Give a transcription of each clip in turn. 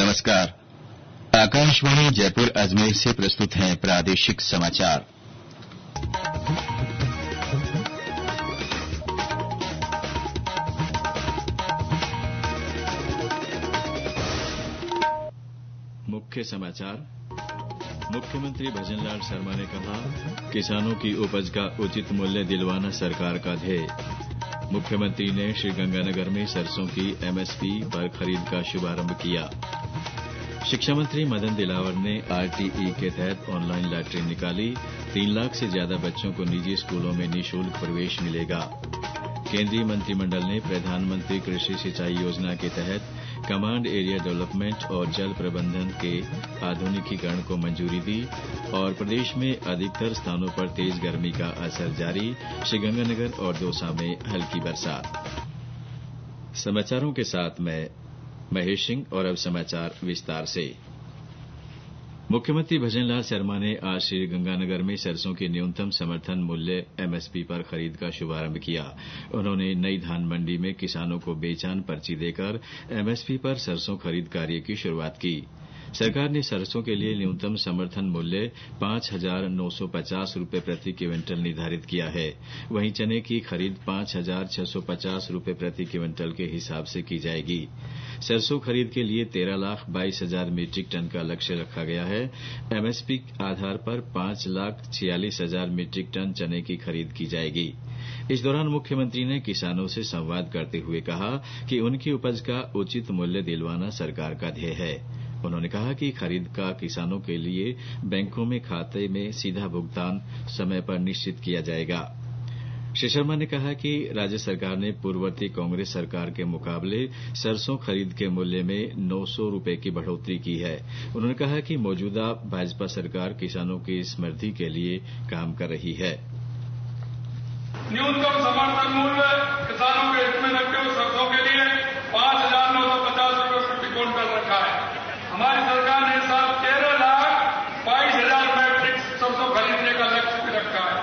नमस्कार। आकाशवाणी जयपुर अजमेर से प्रस्तुत हैं प्रादेशिक समाचार। मुख्य समाचार। मुख्यमंत्री भजनलाल शर्मा ने कहा, किसानों की उपज का उचित मूल्य दिलवाना सरकार का ध्येय। मुख्यमंत्री ने श्रीगंगानगर में सरसों की एमएसपी पर खरीद का शुभारंभ किया। शिक्षा मंत्री मदन दिलावर ने आरटीई के तहत ऑनलाइन लॉटरी निकाली। 3 लाख से ज्यादा बच्चों को निजी स्कूलों में निःशुल्क प्रवेश मिलेगा। केंद्रीय मंत्रिमंडल ने प्रधानमंत्री कृषि सिंचाई योजना के तहत कमांड एरिया डेवलपमेंट और जल प्रबंधन के आधुनिकीकरण को मंजूरी दी। और प्रदेश में अधिकतर स्थानों पर तेज गर्मी का असर जारी। श्रीगंगानगर और दौसा में हल्की बरसात। समाचारों के साथ मैं महेश सिंह और अब समाचार विस्तार से। मुख्यमंत्री भजनलाल शर्मा ने आज श्रीगंगानगर में सरसों के न्यूनतम समर्थन मूल्य एमएसपी पर खरीद का शुभारंभ किया। उन्होंने नई धान मंडी में किसानों को बेचान पर्ची देकर एमएसपी पर सरसों खरीद कार्य की शुरुआत की। सरकार ने सरसों के लिए न्यूनतम समर्थन मूल्य 5,950 रूपये प्रति क्विंटल निर्धारित किया है। वहीं चने की खरीद 5,650 रूपये प्रति क्विंटल के हिसाब से की जाएगी। सरसों खरीद के लिए 13,22,000 मीट्रिक टन का लक्ष्य रखा गया है। एमएसपी आधार पर 5,46,000 मीट्रिक टन चने की खरीद की जाएगी। इस दौरान मुख्यमंत्री ने किसानों से संवाद करते हुए कहा कि उनकी उपज का उचित मूल्य दिलवाना सरकार का ध्येय है। उन्होंने कहा कि खरीद का किसानों के लिए बैंकों में खाते में सीधा भुगतान समय पर निश्चित किया जाएगा। श्री शर्मा ने कहा कि राज्य सरकार ने पूर्ववर्ती कांग्रेस सरकार के मुकाबले सरसों खरीद के मूल्य में 900 रूपये की बढ़ोतरी की है। उन्होंने कहा कि मौजूदा भाजपा सरकार किसानों की समृद्धि के लिए काम कर रही है। न्यूनतम समर्थन मूल्य किसानों के हित में रखते हुए सरसों के लिए 5,950 रूपये प्रति क्विंटल रखा है। हमारी सरकार ने इस साल 13,22,000 मैट्रिक सरसों खरीदने का लक्ष्य भी रखा है।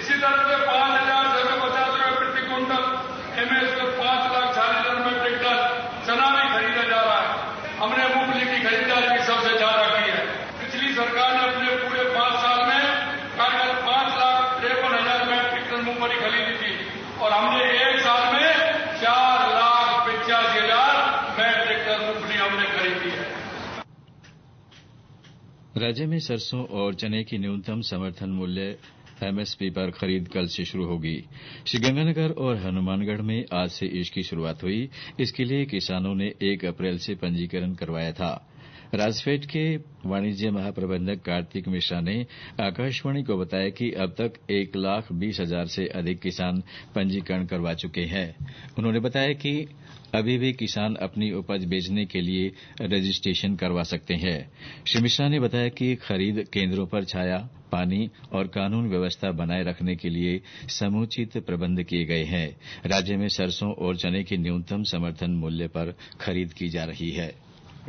इसी तरह से 5,650 रूपये प्रति क्विंटल एमएसपी 5,40,000 मैट्रिक टन चना भी खरीदा जा रहा है। हमने मूंगफली की खरीदारी भी सबसे ज्यादा की है। पिछली सरकार ने अपने पूरे 5 साल में करीब 5,53,000 मैट्रिक टन मूंगफली खरीदी थी और हमने एक साल में 4,85,000 मैट्रिक टन मूंगफली हमने खरीदी है। राज्य में सरसों और चने की न्यूनतम समर्थन मूल्य एमएसपी पर खरीद कल से शुरू होगी। श्रीगंगानगर और हनुमानगढ़ में आज से इसकी शुरुआत हुई। इसके लिए किसानों ने 1 अप्रैल से पंजीकरण करवाया था। राजफेड के वाणिज्य महाप्रबंधक कार्तिक मिश्रा ने आकाशवाणी को बताया कि अब तक 1,20,000 से अधिक किसान पंजीकरण करवा चुके हैं। उन्होंने बताया कि अभी भी किसान अपनी उपज बेचने के लिए रजिस्ट्रेशन करवा सकते हैं। श्री मिश्रा ने बताया कि खरीद केंद्रों पर छाया, पानी और कानून व्यवस्था बनाए रखने के लिए समुचित प्रबंध किए गए हैं। राज्य में सरसों और चने के न्यूनतम समर्थन मूल्य पर खरीद की जा रही है।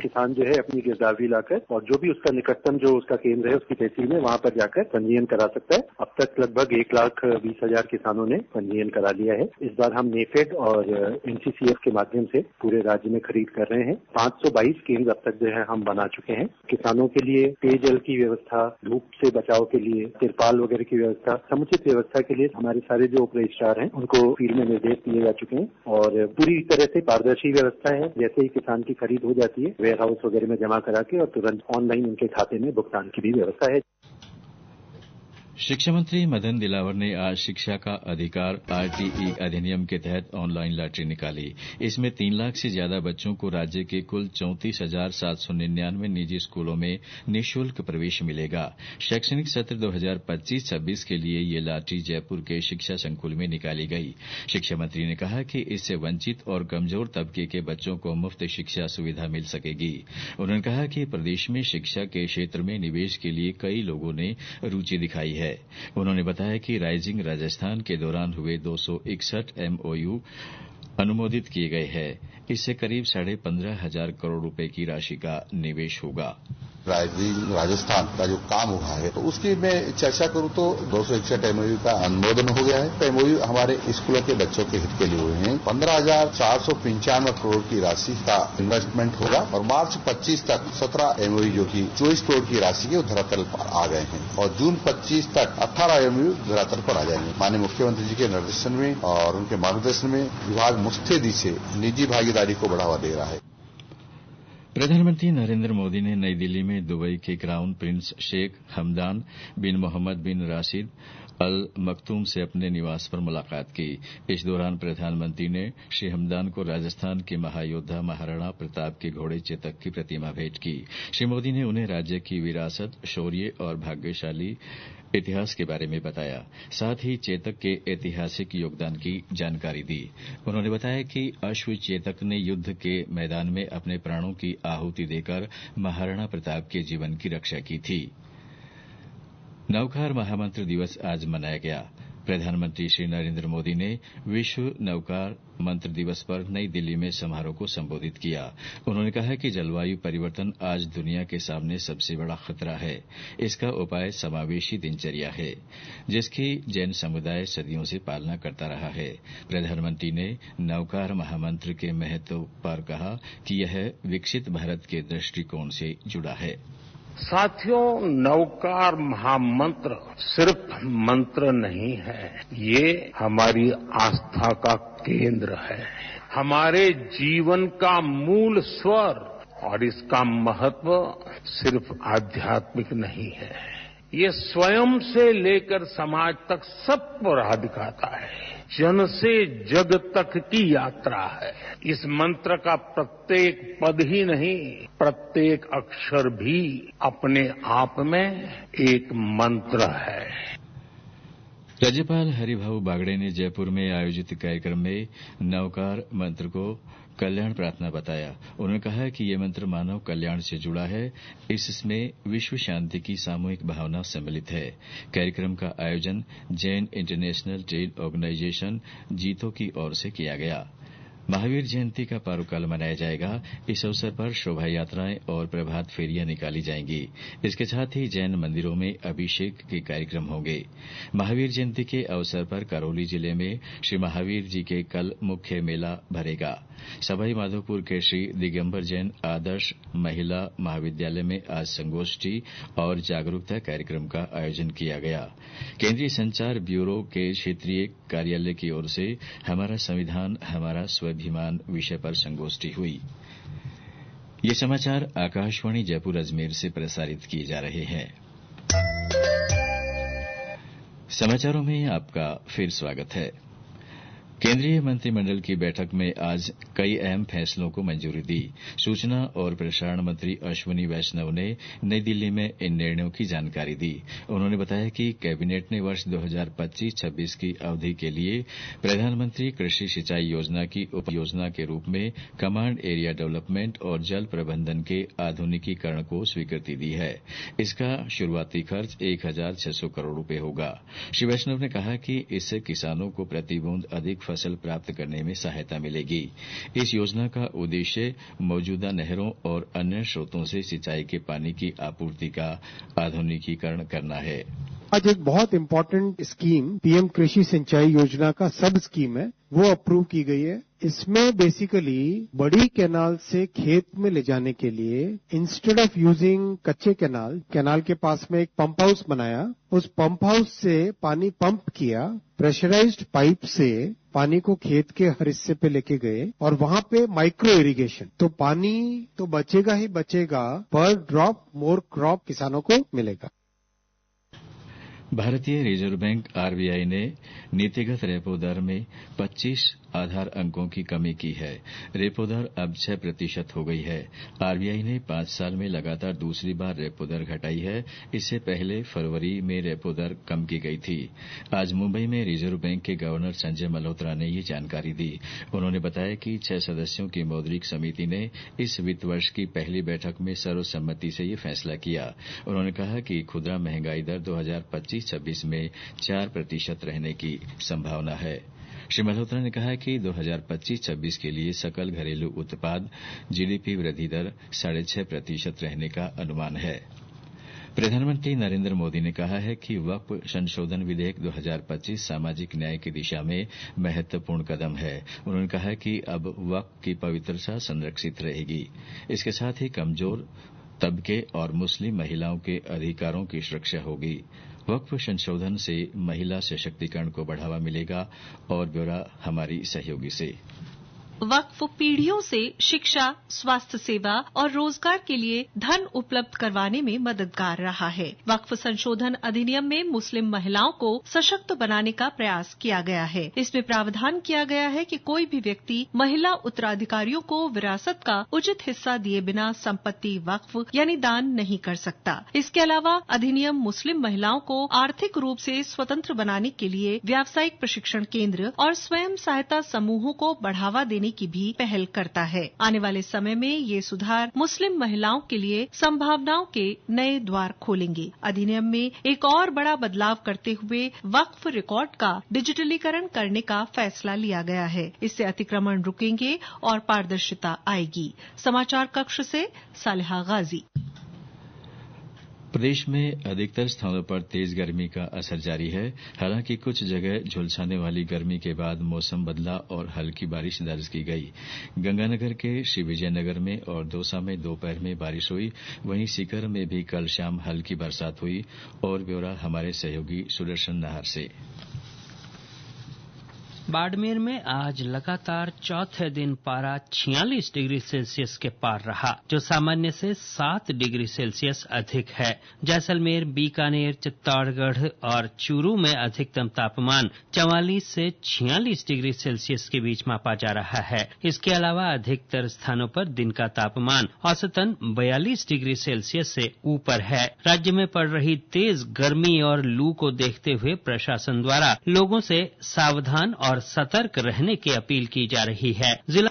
किसान जो है अपनी गिरदावरी लाकर और जो भी उसका निकटतम जो उसका केंद्र है उसकी तहसील में वहां पर जाकर पंजीयन करा सकता है। अब तक लगभग 1,20,000 किसानों ने पंजीयन करा लिया है। इस बार हम नेफेड और एनसीसीएफ के माध्यम से पूरे राज्य में खरीद कर रहे हैं। 522 केंद्र अब तक जो है हम बना चुके हैं। किसानों के लिए पेयजल की व्यवस्था, धूप से बचाव के लिए तिरपाल वगैरह की व्यवस्था, समुचित व्यवस्था के लिए हमारे सारे जो रजिस्ट्रार हैं उनको फील्ड में निर्देश दिए जा चुके हैं और पूरी तरह से पारदर्शी व्यवस्था है। जैसे ही किसान की खरीद हो जाती है वेयर हाउस वगैरह में जमा करा के और तुरंत ऑनलाइन उनके खाते में भुगतान की भी व्यवस्था है। शिक्षा मंत्री मदन दिलावर ने आज शिक्षा का अधिकार आरटीई अधिनियम के तहत ऑनलाइन लॉटरी निकाली। इसमें 3 लाख से ज्यादा बच्चों को राज्य के कुल 34,799 निजी स्कूलों में निःशुल्क प्रवेश मिलेगा। शैक्षणिक सत्र 2025-26 के लिए ये लॉटरी जयपुर के शिक्षा संकुल में निकाली गई। शिक्षा मंत्री ने कहा कि इससे वंचित और कमजोर तबके के बच्चों को मुफ्त शिक्षा सुविधा मिल सकेगी। उन्होंने कहा कि प्रदेश में शिक्षा के क्षेत्र में निवेश के लिए कई लोगों ने रुचि दिखाई है। उन्होंने बताया कि राइजिंग राजस्थान के दौरान हुए 261 एमओयू अनुमोदित किए गए हैं। इससे करीब 15,500 करोड़ रुपए की राशि का निवेश होगा। राजस्थान का जो काम हुआ है तो उसकी मैं चर्चा करूं तो 261 एमओयू का अनुमोदन हो गया है। एमओयू हमारे स्कूलों के बच्चों के हित के लिए हुए हैं। 15,495 करोड़ की राशि का इन्वेस्टमेंट होगा और मार्च 25 तक 17 एमओयू जो कि 24 करोड़ की राशि के धरातल पर आ गए हैं और जून 25 तक 18 एमओयू धरातल पर आ जाएंगे। माननीय मुख्यमंत्री जी के निर्देशन में और उनके मार्गदर्शन में विभाग मुस्तैदी से निजी भागीदारी को बढ़ावा दे रहा है। प्रधानमंत्री नरेंद्र मोदी ने नई दिल्ली में दुबई के क्राउन प्रिंस शेख हमदान बिन मोहम्मद बिन राशिद अल मखतूम से अपने निवास पर मुलाकात की। इस दौरान प्रधानमंत्री ने श्री हमदान को राजस्थान के महायोद्धा महाराणा प्रताप के घोड़े चेतक की प्रतिमा भेंट की। श्री मोदी ने उन्हें राज्य की विरासत, शौर्य और भाग्यशाली इतिहास के बारे में बताया। साथ ही चेतक के ऐतिहासिक योगदान की जानकारी दी। उन्होंने बताया कि अश्व चेतक ने युद्ध के मैदान में अपने प्राणों की आहुति देकर महाराणा प्रताप के जीवन की रक्षा की थी। नौकार महामंत्र दिवस आज मनाया गया। प्रधानमंत्री श्री नरेंद्र मोदी ने विश्व नौकार मंत्र दिवस पर नई दिल्ली में समारोह को संबोधित किया। उन्होंने कहा कि जलवायु परिवर्तन आज दुनिया के सामने सबसे बड़ा खतरा है। इसका उपाय समावेशी दिनचर्या है, जिसकी जैन समुदाय सदियों से पालना करता रहा है। प्रधानमंत्री ने नौकार महामंत्र के महत्व पर कहा कि यह विकसित भारत के दृष्टिकोण से जुड़ा है। साथियों, नौकार महामंत्र सिर्फ मंत्र नहीं है, ये हमारी आस्था का केंद्र है, हमारे जीवन का मूल स्वर। और इसका महत्व सिर्फ आध्यात्मिक नहीं है, ये स्वयं से लेकर समाज तक सबको राह दिखाता है। जन से जग तक की यात्रा है। इस मंत्र का प्रत्येक पद ही नहीं, प्रत्येक अक्षर भी अपने आप में एक मंत्र है। राज्यपाल हरिभाऊ बागड़े ने जयपुर में आयोजित कार्यक्रम में नवकार मंत्र को कल्याण प्रार्थना बताया। उन्होंने कहा कि ये मंत्र मानव कल्याण से जुड़ा है, इसमें विश्व शांति की सामूहिक भावना सम्मिलित है। कार्यक्रम का आयोजन जैन इंटरनेशनल ट्रेड ऑर्गेनाइजेशन जीतो की ओर से किया गया। महावीर जयंती का पर्व कल मनाया जाएगा। इस अवसर पर शोभा यात्राएं और प्रभात फेरियां निकाली जाएंगी। इसके साथ ही जैन मंदिरों में अभिषेक के कार्यक्रम होंगे। महावीर जयंती के अवसर पर करौली जिले में श्री महावीर जी के कल मुख्य मेला भरेगा। सवाई माधोपुर के श्री दिगंबर जैन आदर्श महिला महाविद्यालय में आज संगोष्ठी और जागरूकता कार्यक्रम का आयोजन किया गया। केंद्रीय संचार ब्यूरो के क्षेत्रीय कार्यालय की ओर से हमारा संविधान हमारा स्वाभिमान विषय पर संगोष्ठी हुई। ये समाचार आकाशवाणी जयपुर अजमेर से प्रसारित किए जा रहे हैं। समाचारों में आपका फिर स्वागत है। केंद्रीय मंत्रिमंडल की बैठक में आज कई अहम फैसलों को मंजूरी दी। सूचना और प्रसारण मंत्री अश्विनी वैष्णव ने नई दिल्ली में इन निर्णयों की जानकारी दी। उन्होंने बताया कि कैबिनेट ने वर्ष 2025-26 की अवधि के लिए प्रधानमंत्री कृषि सिंचाई योजना की उपयोजना के रूप में कमांड एरिया डेवलपमेंट और जल प्रबंधन के आधुनिकीकरण को स्वीकृति दी है। इसका शुरूआती खर्च 1,600 करोड़ रुपए होगा। श्री वैष्णव ने कहा कि इससे किसानों को प्रति बूंद अधिक फसल प्राप्त करने में सहायता मिलेगी। इस योजना का उद्देश्य मौजूदा नहरों और अन्य स्रोतों से सिंचाई के पानी की आपूर्ति का आधुनिकीकरण करना है। आज एक बहुत इम्पोर्टेंट स्कीम पीएम कृषि सिंचाई योजना का सब स्कीम है, वो अप्रूव की गई है। इसमें बेसिकली बड़ी कैनाल से खेत में ले जाने के लिए इंस्टेड ऑफ यूजिंग कच्चे कैनाल के पास में एक पंप हाउस बनाया। उस पंप हाउस से पानी पंप किया, प्रेशराइज्ड पाइप से पानी को खेत के हर हिस्से पे लेके गए और वहां पे माइक्रो इरिगेशन, तो पानी तो बचेगा ही बचेगा, पर ड्रॉप मोर क्रॉप किसानों को मिलेगा। भारतीय रिजर्व बैंक आरबीआई ने नीतिगत रेपो दर में 25 आधार अंकों की कमी की है। रेपो दर अब 6% हो गई है। आरबीआई ने 5 साल में लगातार दूसरी बार रेपो दर घटाई है। इससे पहले फरवरी में रेपो दर कम की गई थी। आज मुंबई में रिजर्व बैंक के गवर्नर संजय मल्होत्रा ने ये जानकारी दी। उन्होंने बताया कि 6 सदस्यों की मौद्रिक समिति ने इस वित्त वर्ष की पहली बैठक में सर्वसम्मति से ये फैसला किया। उन्होंने कहा कि खुदरा महंगाई दर 2025-26 में 4% रहने की संभावना है। श्री मल्होत्रा ने कहा कि 2025-26 के लिए सकल घरेलू उत्पाद जीडीपी वृद्धि दर 6.5% रहने का अनुमान है। प्रधानमंत्री नरेंद्र मोदी ने कहा है कि वक्फ संशोधन विधेयक 2025 सामाजिक न्याय की दिशा में महत्वपूर्ण कदम है। उन्होंने कहा कि अब वक्फ की पवित्रता संरक्षित रहेगी। इसके साथ ही कमजोर तबके और मुस्लिम महिलाओं के अधिकारों की सुरक्षा होगी। वक्फ संशोधन से महिला सशक्तिकरण को बढ़ावा मिलेगा। और ब्यौरा हमारी सहयोगी से। वक्फ पीढ़ियों से शिक्षा, स्वास्थ्य सेवा और रोजगार के लिए धन उपलब्ध करवाने में मददगार रहा है। वक्फ संशोधन अधिनियम में मुस्लिम महिलाओं को सशक्त बनाने का प्रयास किया गया है। इसमें प्रावधान किया गया है कि कोई भी व्यक्ति महिला उत्तराधिकारियों को विरासत का उचित हिस्सा दिए बिना संपत्ति वक्फ यानी दान नहीं कर सकता। इसके अलावा अधिनियम मुस्लिम महिलाओं को आर्थिक रूप से स्वतंत्र बनाने के लिए व्यावसायिक प्रशिक्षण केंद्र और स्वयं सहायता समूहों को बढ़ावा देने की भी पहल करता है। आने वाले समय में ये सुधार मुस्लिम महिलाओं के लिए संभावनाओं के नए द्वार खोलेंगे। अधिनियम में एक और बड़ा बदलाव करते हुए वक्फ रिकॉर्ड का डिजिटलीकरण करने का फैसला लिया गया है। इससे अतिक्रमण रुकेंगे और पारदर्शिता आएगी। समाचार कक्ष से सालिहा गाजी। प्रदेश में अधिकतर स्थानों पर तेज गर्मी का असर जारी है। हालांकि कुछ जगह झुलसाने वाली गर्मी के बाद मौसम बदला और हल्की बारिश दर्ज की गई। गंगानगर के श्री विजयनगर में और दौसा में दोपहर में बारिश हुई। वहीं सीकर में भी कल शाम हल्की बरसात हुई। और ब्यौरा हमारे सहयोगी सुदर्शन नाहर से। बाड़मेर में आज लगातार चौथे दिन पारा 46 डिग्री सेल्सियस के पार रहा, जो सामान्य से 7 डिग्री सेल्सियस अधिक है। जैसलमेर, बीकानेर, चित्तौड़गढ़ और चूरू में अधिकतम तापमान 44 से 46 डिग्री सेल्सियस के बीच मापा जा रहा है। इसके अलावा अधिकतर स्थानों पर दिन का तापमान औसतन 42 डिग्री सेल्सियस से ऊपर है। राज्य में पड़ रही तेज गर्मी और लू को देखते हुए प्रशासन द्वारा लोगों से सावधान और सतर्क रहने की अपील की जा रही है। जिला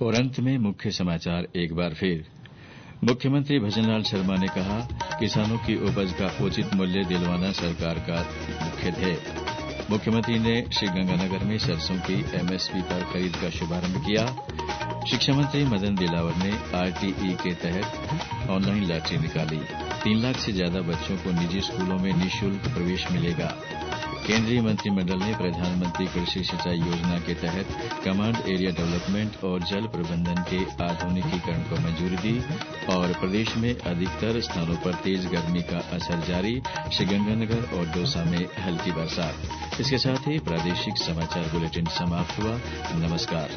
और अंत में मुख्य समाचार एक बार फिर। मुख्यमंत्री भजनलाल शर्मा ने कहा, किसानों की उपज का उचित मूल्य दिलवाना सरकार का मुख्य ध्येय। मुख्यमंत्री ने श्रीगंगानगर में सरसों की एमएसपी पर खरीद का शुभारंभ किया। शिक्षा मंत्री मदन दिलावर ने आरटीई के तहत ऑनलाइन लॉटरी निकाली। 3 लाख से ज्यादा बच्चों को निजी स्कूलों में निःशुल्क प्रवेश मिलेगा। केंद्रीय मंत्रिमंडल ने प्रधानमंत्री कृषि सिंचाई योजना के तहत कमांड एरिया डेवलपमेंट और जल प्रबंधन के आधुनिकीकरण को मंजूरी दी। और प्रदेश में अधिकतर स्थानों पर तेज गर्मी का असर जारी। श्रीगंगानगर और दौसा में हल्की बरसात। इसके साथ ही प्रादेशिक समाचार बुलेटिन समाप्त हुआ। नमस्कार।